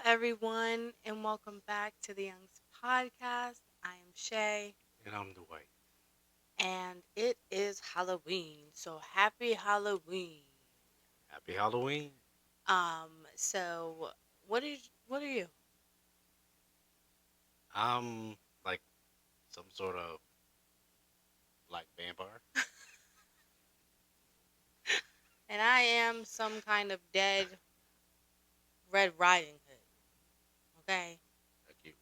everyone, and welcome back to the Young's podcast. I am Shay, And I'm Dwight. and it is Halloween. So happy Halloween. Happy Halloween. So what are you? I'm like some sort of black vampire. And I am some kind of dead Red Riding Hood. Okay, A cute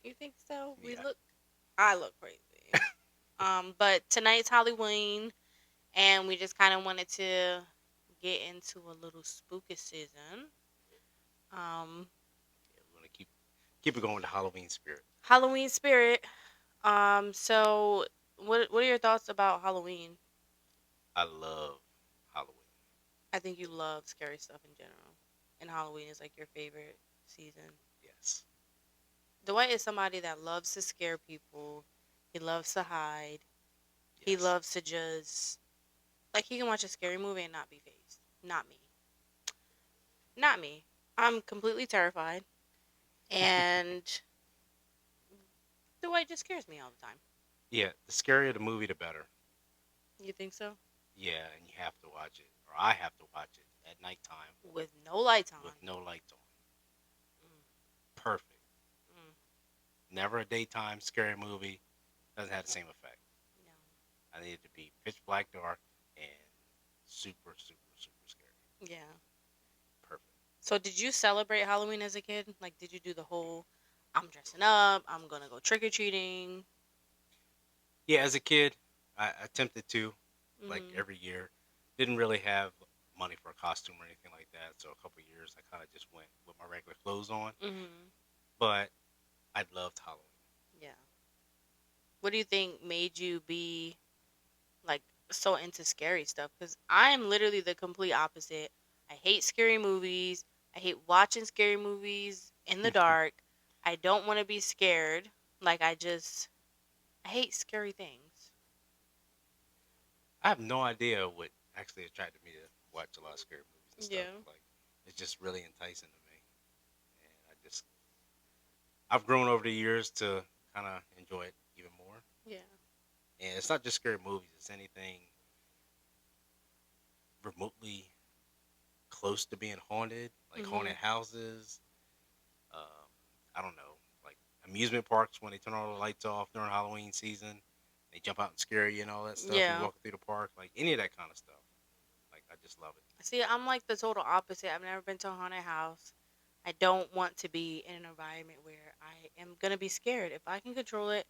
you think so? one. Yeah. I look crazy. But tonight's Halloween, and we just kind of wanted to get into a little spooky season. Um, Yeah, we're gonna keep it going with the Halloween spirit. Halloween spirit. So what are your thoughts about Halloween? I love Halloween. I think you love scary stuff in general, and Halloween is like your favorite season. Yes. Dwight is somebody that loves to scare people. He loves to hide. He Yes. loves to just like he can watch a scary movie and not be phased. Not me. Not me. I'm completely terrified, and Dwight just scares me all the time. Yeah, the scarier the movie the better. You think so? Yeah, and you have to watch it. Or I have to watch it at nighttime With no lights with on. no lights on. Mm, Perfect. mm, Never a daytime scary movie. Doesn't have the same effect. no. I need it to be pitch black dark and super, super, super scary. Yeah. Perfect. So did you celebrate Halloween as a kid? Like did you do the whole I'm dressing up, I'm gonna go trick or treating? Yeah, as a kid, I attempted to, like Mhm. every year. Didn't really have money for a costume or anything like that. So a couple years, I kind of just went with my regular clothes on. Mhm. But I loved Halloween. Yeah. What do you think made you be like so into scary stuff? Cuz I'm literally the complete opposite. I hate scary movies. I hate watching scary movies in the dark. I don't want to be scared. Like I hate scary things. I have no idea what actually attracted me to watch a lot of scary movies and stuff. Yeah. Like it's just really enticing to me, and I've grown over the years to kind of enjoy it even more. Yeah. And it's not just scary movies; it's anything remotely close to being haunted, like haunted Mhm. houses. Um, I don't know, like amusement parks when they turn all the lights off during Halloween season, they jump out and scare you and all that stuff. You Yeah. walking through the park, like any of that kind of stuff. Like I just love it. See, I'm like the total opposite. I've never been to a haunted house. I don't want to be in an environment where I am going to be scared. If I can control it,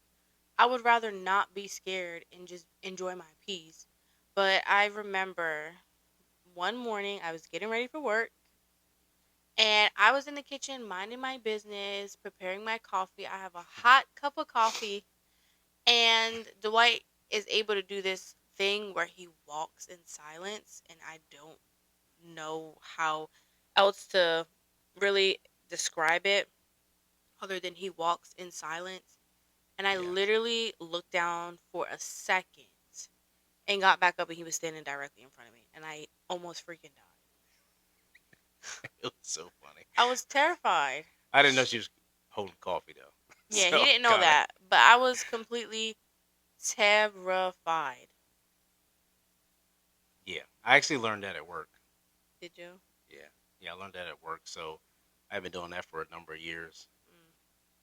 I would rather not be scared and just enjoy my peace. But I remember one morning I was getting ready for work and I was in the kitchen minding my business, preparing my coffee. I have a hot cup of coffee, and Dwight is able to do this thing where he walks in silence, and I don't know how else to really describe it other than he walks in silence. And I Yeah, literally looked down for a second and got back up, and he was standing directly in front of me. And I almost freaking died. it was so funny. I was terrified. I didn't know she was holding coffee though, Yeah, he so didn't know kind of that, but I was completely terrified. yeah. I actually learned that at work. Did you? Yeah, yeah, I learned that at work. So I've been doing that for a number of years. Mm,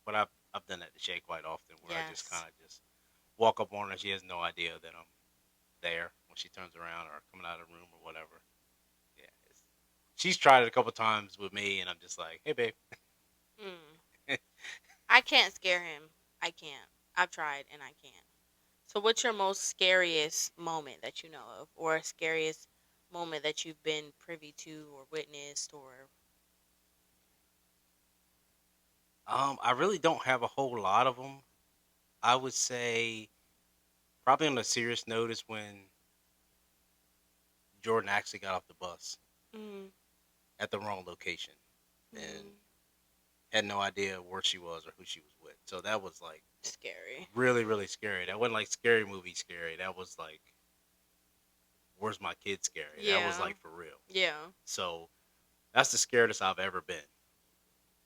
But I've done that to Shay quite often, where I just yes. kind of just walk up on her. She has no idea that I'm there when she turns around or coming out of the room or whatever. Yeah, she's tried it a couple times with me, and I'm just like, hey, babe. Mm. I can't scare him. I can't. I've tried and I can't. So, what's your most scariest moment that you know of, or scariest moment that you've been privy to, or witnessed, or I really don't have a whole lot of them. I would say probably on a serious note is when Jordan actually got off the bus mm, at the wrong location and mm, had no idea where she was or who she was with. So that was like scary? really, really scary. That wasn't like scary movie scary. That was like, where's my kid scary? That was Yeah, like for real. yeah. So that's the scariest I've ever been.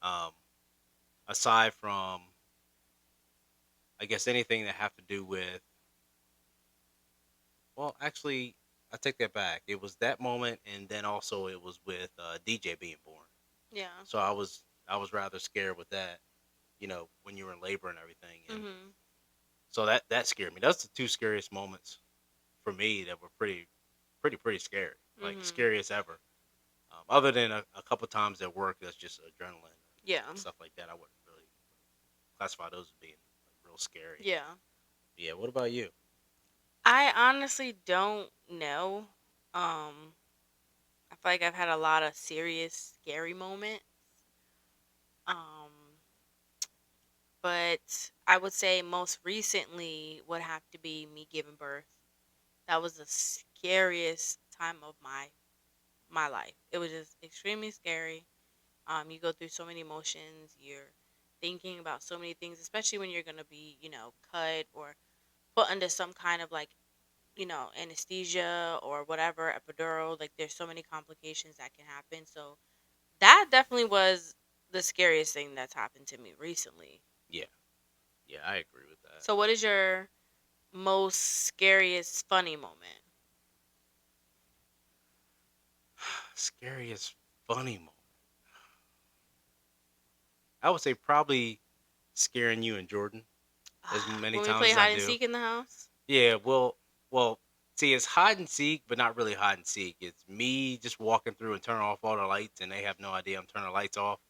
Um, aside from, I guess, anything that have to do with, well, actually, I take that back. It was that moment, and then also it was with DJ being born. Yeah. So I was rather scared with that. When you were in labor and everything, and Mhm. so that scared me. That's the two scariest moments for me that were pretty scary, like Mhm. scariest ever. Other than a couple times at work, that's just adrenaline Yeah. and stuff like that. I wouldn't really classify those as being like real scary. Yeah. Yeah. What about you? I honestly don't know. I feel like I've had a lot of serious scary moments. Um, but I would say most recently would have to be me giving birth. That was the scariest time of my life. It was just extremely scary. You go through so many emotions. You're thinking about so many things, especially when you're gonna be, cut or put under some kind of like, anesthesia or whatever, epidural. Like, there's so many complications that can happen. So that definitely was the scariest thing that's happened to me recently. Yeah. Yeah, I agree with that. So, what is your most scariest funny moment? Scariest funny moment. I would say probably scaring you and Jordan as many When we times play as I hide and do. seek in the house? Yeah, well, see, it's hide and seek, but not really hide and seek. It's me just walking through and turning off all the lights, and they have no idea I'm turning the lights off,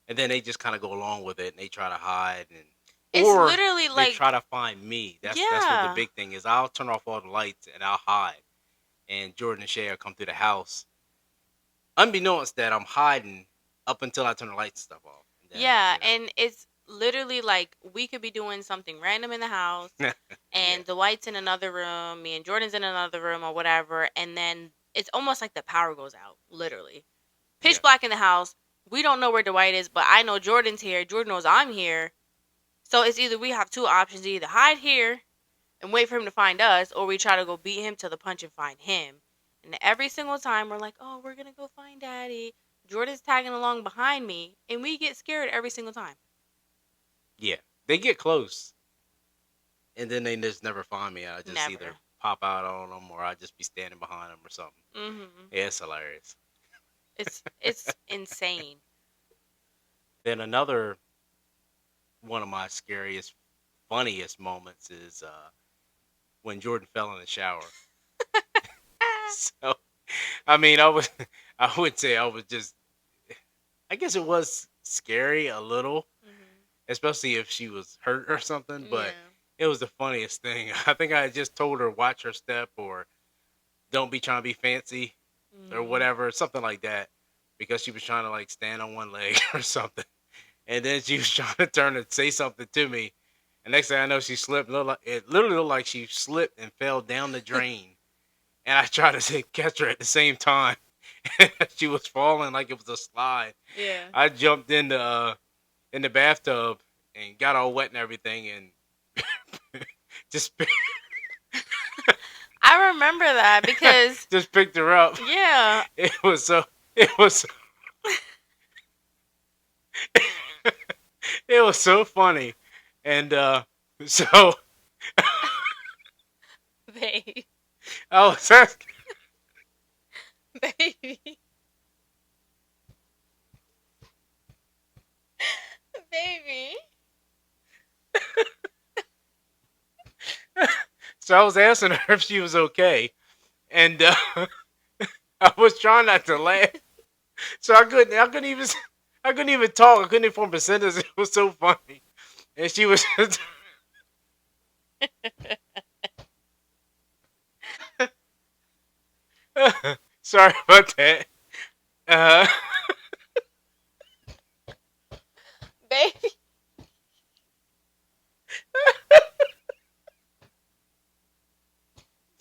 and then they just kind of go along with it, and they try to hide, and It's or literally they like, try to find me. That's what the yeah. big thing is. I'll turn off all the lights and I'll hide, and Jordan and Shay will come through the house, unbeknownst that I'm hiding up until I turn the lights and stuff off, and then Yeah, and it's literally like we could be doing something random in the house yeah, and the White's in another room, me and Jordan's in another room or whatever, and then it's almost like the power goes out, literally. yeah, Pitch black in the house. We don't know where Dwight is, but I know Jordan's here. Jordan knows I'm here. So it's either we have two options: either hide here and wait for him to find us, or we try to go beat him to the punch and find him. And every single time we're like, "Oh, we're gonna go find Daddy." Jordan's tagging along behind me, and we get scared every single time. yeah. They get close, and then they just never find me. I just either Never. pop out on them or I just be standing behind them or something. Mhm. Yeah, it's hilarious. It's insane. Then another one of my scariest, funniest moments is when Jordan fell in the shower. So I mean, I was I would say I was just I guess it was scary a little, Mhm. especially if she was hurt or something. But Yeah. it was the funniest thing. I think I just told her watch her step or don't be trying to be fancy or Mhm. whatever, something like that, because she was trying to like stand on one leg or something, and then she was trying to turn and say something to me, and next thing I know, she slipped. It literally looked like she slipped and fell down the drain, and I tried to say, catch her at the same time. She was falling like it was a slide. Yeah. I jumped in the bathtub and got all wet and everything, and just I remember that because just picked her up. yeah. It was so it was it was so funny, and so Baby. I was asking, Baby. Baby. so I was asking her if she was okay, and I was trying not to laugh, so I couldn't even talk. I couldn't even form a sentence. It was so funny, and she was sorry about that. Uh, Baby.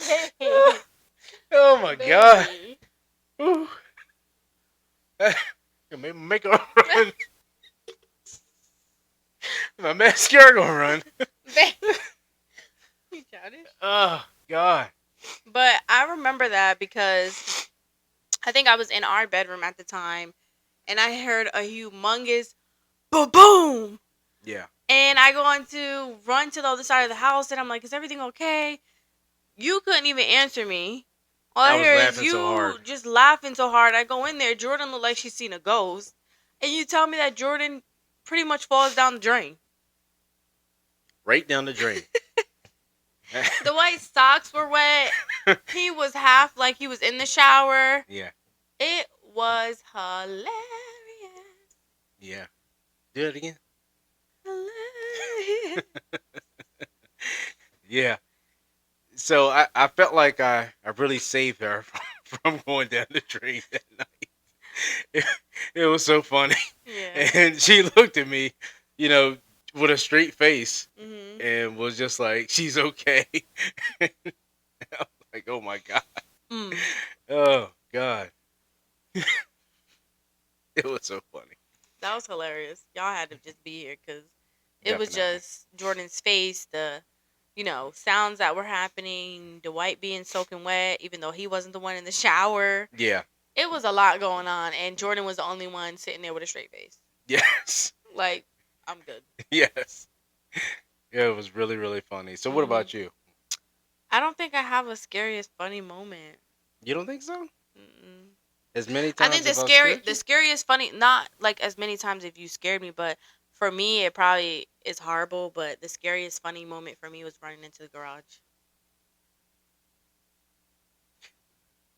Baby. oh my god, Baby. Ooh. Make her run. My mascara gonna run. Baby. You childish. Oh god. But I remember that because I think I was in our bedroom at the time and I heard a humongous boom boom. Yeah. And I go on to run to the other side of the house, and I'm like, "Is everything okay?" You couldn't even answer me. All I I was hear is laughing so you hard. just laughing so hard. I go in there. Jordan looked like she's seen a ghost, and you tell me that Jordan pretty much falls down the drain. Right down the drain. The white socks were wet. He was half like he was in the shower. Yeah. It was hilarious. Yeah. Do it again. Hilarious. Yeah. So I felt like I really saved her from going down the drain that night. It, it was so funny. Yeah. And she looked at me, you know, with a straight face Mhm. and was just like, she's okay. I was like, oh my God. Mm. Oh God. It was so funny. That was hilarious. Y'all had to just be here because it was Definitely. just Jordan's face, the sounds that were happening, Dwight being soaking wet, even though he wasn't the one in the shower. Yeah. It was a lot going on, and Jordan was the only one sitting there with a straight face. Yes. Like, I'm good. Yes. Yeah, it was really, really funny. So what Hmm. about you? I don't think I have a scariest funny moment. You don't think so? Mm-mm. As many I think times have I scared the you? scariest funny, not like as many times if you scared me, but for me it probably is horrible. But the scariest funny moment for me was running into the garage.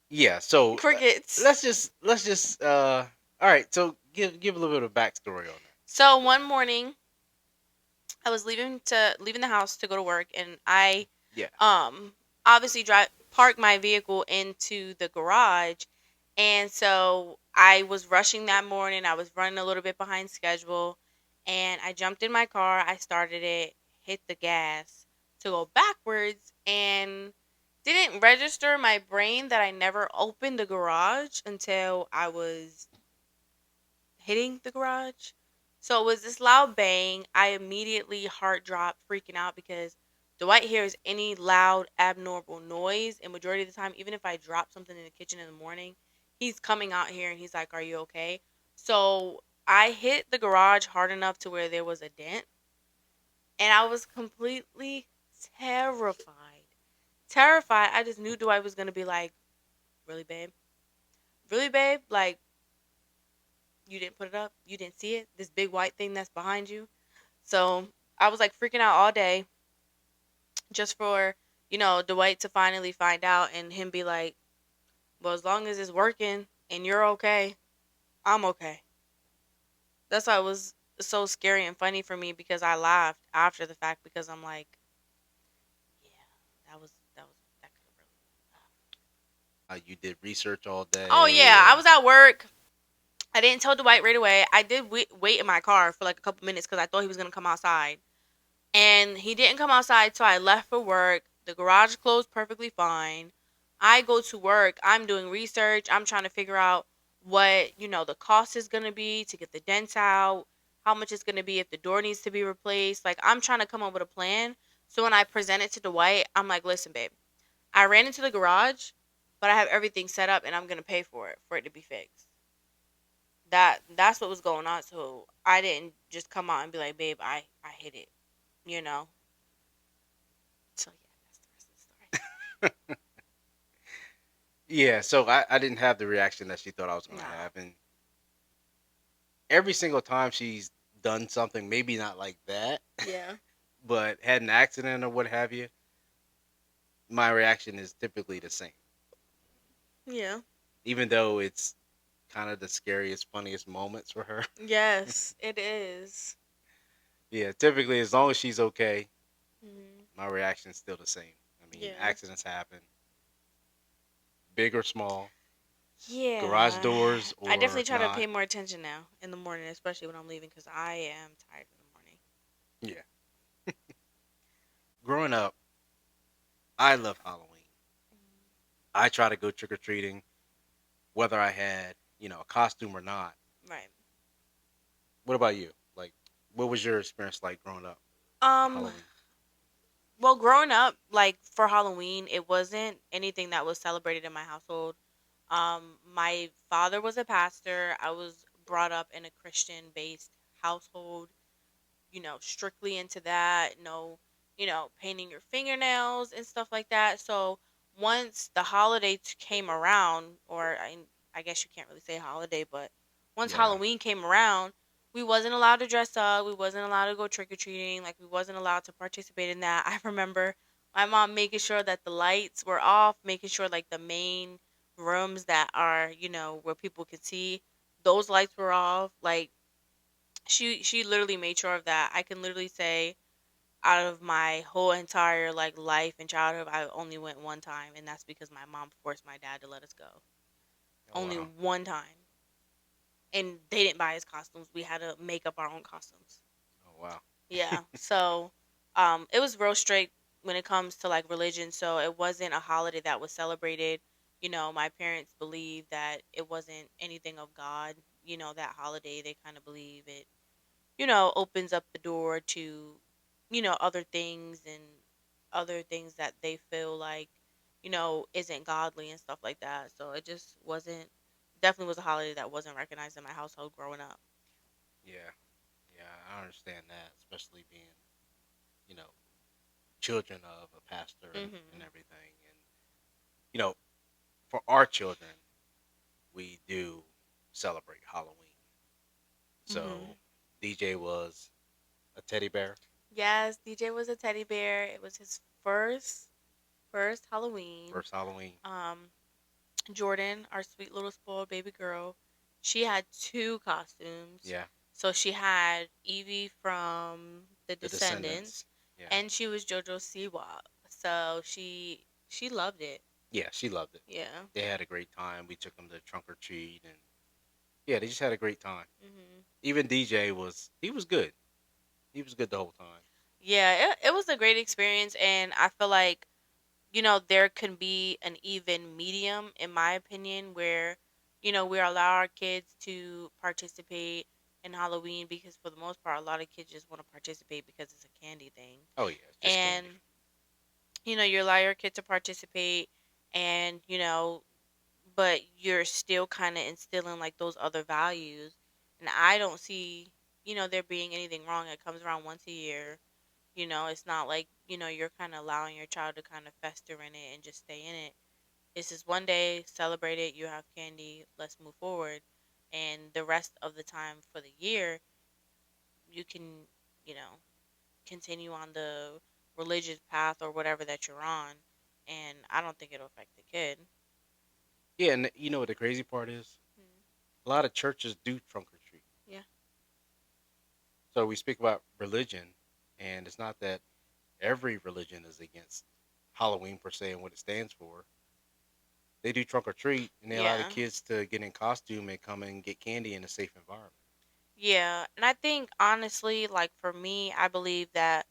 Yeah, so Crickets. let's just all right, so give a little bit of backstory on that. So one morning I was leaving the house to go to work, and I Yeah. obviously drive park my vehicle into the garage, and so I was rushing that morning. I was running a little bit behind schedule, and I jumped in my car. I started it, hit the gas to go backwards, and didn't register in my brain that I never opened the garage until I was hitting the garage. So it was this loud bang. I immediately heart dropped, freaking out because Dwight hears any loud, abnormal noise. And majority of the time, even if I drop something in the kitchen in the morning, he's coming out here and he's like, "Are you okay?" So I hit the garage hard enough to where there was a dent, and I was completely terrified. Terrified. I just knew Dwight was gonna be like, "Really, babe? Really, babe? Like, you didn't put it up? You didn't see it? This big white thing that's behind you?" So I was like freaking out all day just for, Dwight to finally find out and him be like, "Well, as long as it's working and you're okay, I'm okay." That's why it was so scary and funny for me because I laughed after the fact because I'm like, yeah, that could have really been tough. You did research all Oh day yeah, I and was at work. I didn't tell Dwight right away. I did wait in my car for like a couple minutes because I thought he was gonna come outside. And he didn't come outside, so I left for work. The garage closed perfectly fine. I go to work. I'm doing research. I'm trying to figure out what, the cost is going to be to get the dents out, how much it's going to be if the door needs to be replaced. Like, I'm trying to come up with a plan. So when I present it to Dwight, I'm like, "Listen, babe, I ran into the garage, but I have everything set up and I'm going to pay for it to be fixed." That's what was going on. So I didn't just come out and be like, "Babe, I hit it," you know. So yeah, that's the rest of the story. yeah, so I didn't have the reaction that she thought I was gonna No. have. And every single time she's done something, maybe not like that, Yeah. but had an accident or what have you, my reaction is typically the same. Yeah. Even though it's kind of the scariest, funniest moments for her. Yes, it is. Yeah, typically as long as she's okay, Mhm. my reaction's still the same. I mean, Yeah. accidents happen, big or small, garage Yeah. doors I or definitely try to not. pay more attention now in the morning, especially when I'm leaving, because I am tired in the morning. Yeah. Growing up, I love Halloween. I try to go trick or treating, whether I had, a costume or not. Right. What about you? Like, what was your experience like growing up with Um. Halloween? Well, growing up, like for Halloween, it wasn't anything that was celebrated in my household. My father was a pastor. I was brought up in a Christian based household, strictly into that, no, painting your fingernails and stuff like that. So once the holiday came around, or I guess you can't really say holiday, but once Yeah. Halloween came around, we wasn't allowed to dress up. We wasn't allowed to go trick or treating. Like we wasn't allowed to participate in that. I remember my mom making sure that the lights were off, making sure like the main rooms that are, where people could see, those lights were off. Like she literally made sure of that. I can literally say out of my whole entire like life and childhood, I only went one time, and that's because my mom forced my dad to let us go. Oh Only wow. one time, and they didn't buy us costumes. We had to make up our own costumes. Oh wow. Yeah, so it was real strict when it comes to like religion. So it wasn't a holiday that was celebrated. My parents believe that it wasn't anything of God. That holiday, they kind of believe it, opens up the door to, other things and other things that they feel like, isn't godly and stuff like that. So it just wasn't, definitely was a holiday that wasn't recognized in my household growing up. Yeah. Yeah. I understand that, especially being, you know, children of a pastor and Hmm. everything. And you know, for our children, we do celebrate Halloween. Hmm. So DJ was a teddy bear. Yes, DJ was a teddy bear. It was his first Halloween. First Halloween. Um, Jordan, our sweet little spoiled baby girl, she had two costumes. Yeah. So she had Evie from The The Descendants, Descendants. Yeah. and she was JoJo Siwa. So she loved it. Yeah, she loved it. Yeah. They had a great time. We took them to trunk or treat, and yeah, they just had a great time. Hmm. Even DJ was good. He was good the whole time. Yeah, it was a great experience, and I feel like there can be an even medium, in my opinion, where, we allow our kids to participate in Halloween because, for the most part, a lot of kids just want to participate because it's a candy thing. Oh yeah, it's just candy. And, you allow your kid to participate, and, but you're still kind of instilling like those other values. And I don't see, there being anything wrong. It comes around once a year. It's not like, you're kind of allowing your child to kind of fester in it and just stay in it. This is one day, celebrate it, you have candy, let's move forward. And the rest of the time for the year, you can, you know, continue on the religious path or whatever that you're on. And I don't think it'll affect the kid. Yeah, and you know what the crazy part is? Mm. A lot of churches do trunk or treat. Yeah. So we speak about religion, and it's not that every religion is against Halloween per se and what it stands for. They do trunk or treat, and they allow the Yeah. kids to get in costume and come and get candy in a safe environment. Yeah. And I think, honestly, like for me, I believe that,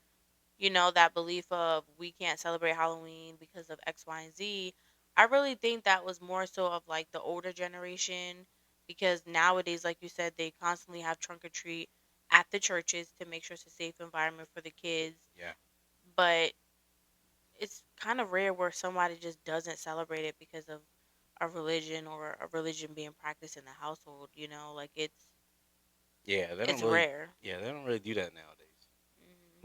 that belief of we can't celebrate Halloween because of X, Y, and Z. I really think that was more so of like the older generation, because nowadays, like you said, they constantly have trunk or treat at the churches to make sure it's a safe environment for the kids. Yeah, But it's kind of rare where somebody just doesn't celebrate it because of a religion or a religion being practiced in the household. Like yeah, it's rare. they don't really do that nowadays, Mhm.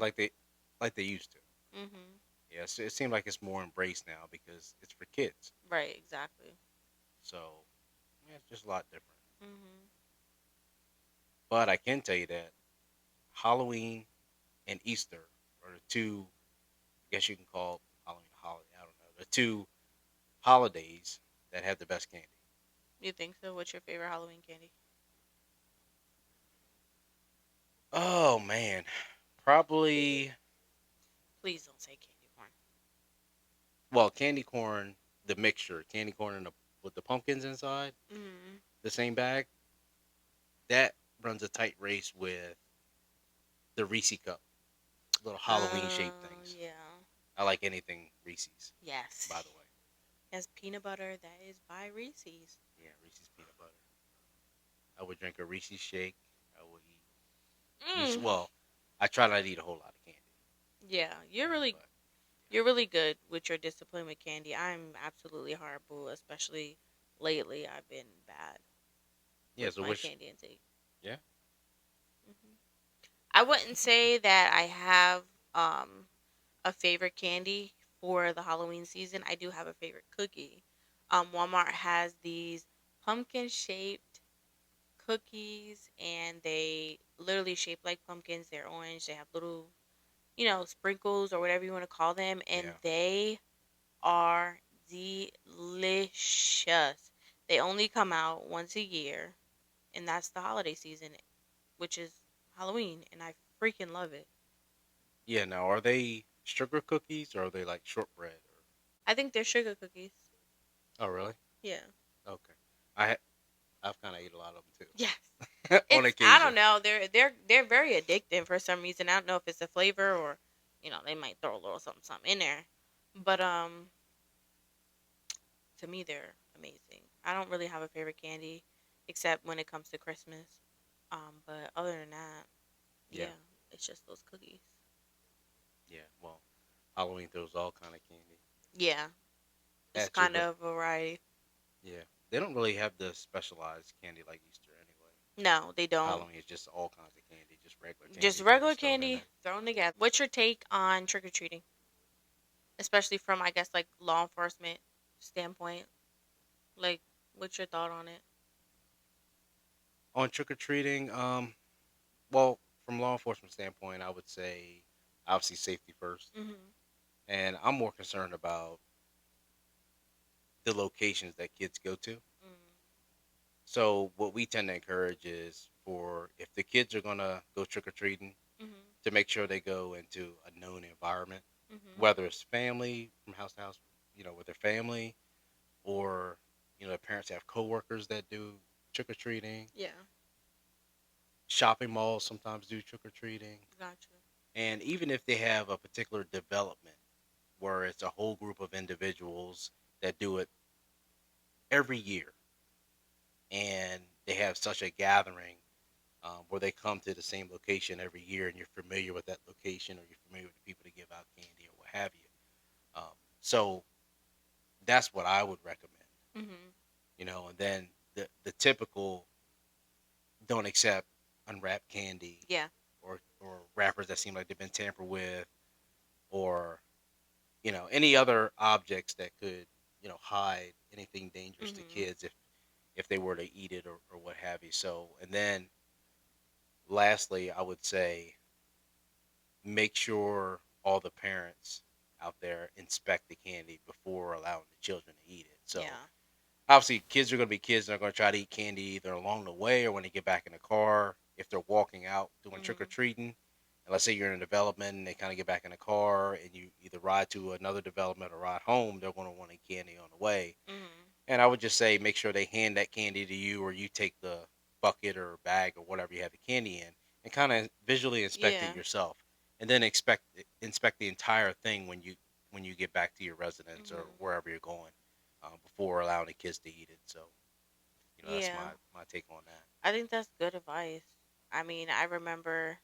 like they used to. Mhm. Yeah, so it seems like it's more embraced now because it's for kids. Right. Exactly. So yeah, it's just a lot different. Mhm. But I can tell you that Halloween and Easter are the two, I guess you can call Halloween a holiday. I don't know. The two holidays that have the best candy. You think so? What's your favorite Halloween candy? Oh man, probably Please don't say candy corn. well, candy corn, the mixture, candy corn and with the pumpkins inside, Mm. the same bag. That runs a tight race with the Reese cup, little Halloween shaped things. Yeah. I like anything Reese's, Yes. by the way. Yes, peanut butter. That is by Reese's. Yeah, Reese's peanut butter. I would drink a Reese's shake. I would eat Reese. Mm. Well, I try not to eat a whole lot of candy, Yeah, you're yeah, really but you're really good with your discipline with candy. I'm absolutely horrible, especially lately. I've been bad. Yeah. with So my which? candy intake. Yeah. Hmm. I wouldn't say that I have um a favorite candy for the Halloween season. I do have a favorite cookie. Walmart has these pumpkin shaped cookies, and they literally shape like pumpkins. They're orange. They have little, sprinkles or whatever you want to call them, and Yeah. they are delicious. They only come out once a year, and that's the holiday season, which is Halloween, and I freaking love it. Yeah. Now, are they sugar cookies or are they like shortbread? Or... I think they're sugar cookies. Oh, really? Yeah. Okay. I I've kind of ate a lot of them Yes. too, on It's I don't occasion. know. They're very addictive for some reason. I don't know if it's a flavor or they might throw a little something in there. But to me they're amazing. I don't really have a favorite candy except when it comes to Christmas. But other than that, Yeah. yeah, it's just those cookies. Yeah. Well, Halloween throws all kind of candy Yeah, it's at you, kind but of a variety. yeah, they don't really have the specialized candy like Easter anyway. No, they don't. Halloween is just all kinds of candy, just regular Just candy regular just thrown in candy there. thrown together. What's your take on trick or treating? Especially from I guess like law enforcement standpoint. Like what's your thought on it? On trick or treating, well, from law enforcement standpoint, I would say obviously safety first, Mhm. and I'm more concerned about the locations that kids go to. Mhm. So what we tend to encourage is for if the kids are gonna go trick or treating, Mhm. to make sure they go into a known environment, Mhm. whether it's family from house to house, with their family, or their parents have coworkers that do trick or treating. Yeah. Shopping malls sometimes do trick or treating, Gotcha. and even if they have a particular development where it's a whole group of individuals that do it every year, and they have such a gathering where they come to the same location every year, and you're familiar with that location, or you're familiar with the people that give out candy, or what have you. So that's what I would recommend. Mhm. And then the typical don't accept unwrapped candy, Yeah. or wrappers that seem like they've been tampered with, or any other objects that could hide anything dangerous to Mhm. kids if they were to eat it, or what have you. So, and then lastly, I would say make sure all the parents out there inspect the candy before allowing the children to eat it. So Yeah. obviously, kids are going to be kids. They're going to try to eat candy either along the way or when they get back in the car. If they're walking out doing trick or Mhm. treating, and let's say you're in a development and they kind of get back in the car and you either ride to another development or ride home, they're going to want a candy on the way. Mhm. And I would just say make sure they hand that candy to you, or you take the bucket or bag or whatever you have the candy in, and kind of visually inspect it Yeah. yourself, and then inspect the entire thing when you get back to your residence or Mhm. wherever you're going, before allowing the kids to eat it. So that's Yeah. my take on that. I think that's good advice. I mean, I remember,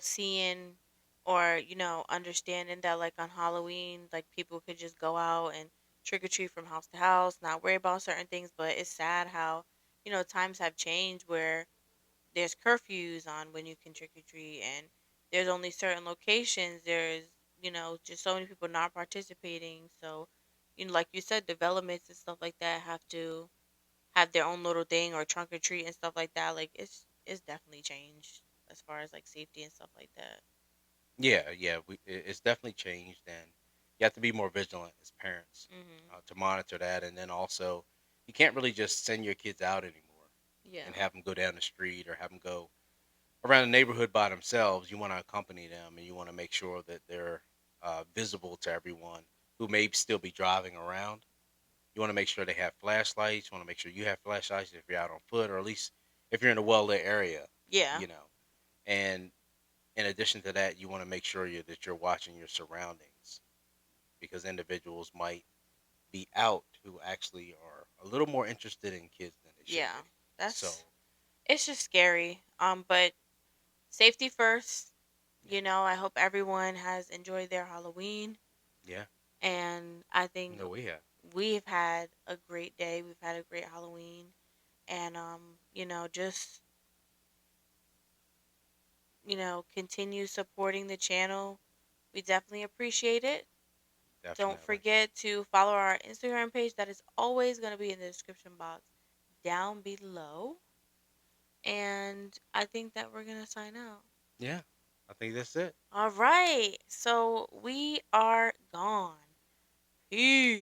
seeing or, understanding that like on Halloween, like people could just go out and trick or treat from house to house, not worry about certain things, but it's sad how, times have changed where there's curfews on when you can trick or treat, and there's only certain locations. There's just so many people not participating. So like you said, developments and stuff like that have to have their own little thing or trunk or treat and stuff like that. Like it's definitely changed as far as like safety and stuff like that. Yeah, yeah, it's definitely changed, and you have to be more vigilant as parents, Mhm. to monitor that, and then also you can't really just send your kids out anymore and Yeah. have them go down the street or have them go around the neighborhood by themselves. You want to accompany them, and you want to make sure that they're visible to everyone who may still be driving around. You want to make sure they have flashlights. You want to make sure you have flashlights if you're out on foot, or at least if you're in a well lit area. Yeah. You know, and in addition to that, you want to make sure that you're watching your surroundings, because individuals might be out who actually are a little more interested in kids than they should Yeah. be. So, That's it's just scary. But safety first. yeah, I hope everyone has enjoyed their Halloween, yeah, and I think no, we have. we've had a great day. We've had a great Halloween, and just continue supporting the channel. We definitely appreciate it. Don't Definitely. forget to follow our Instagram page. That is always going to be in the description box down below. And I think that we're going to sign out. Yeah. I think that's it. All right. So we are gone. Peace.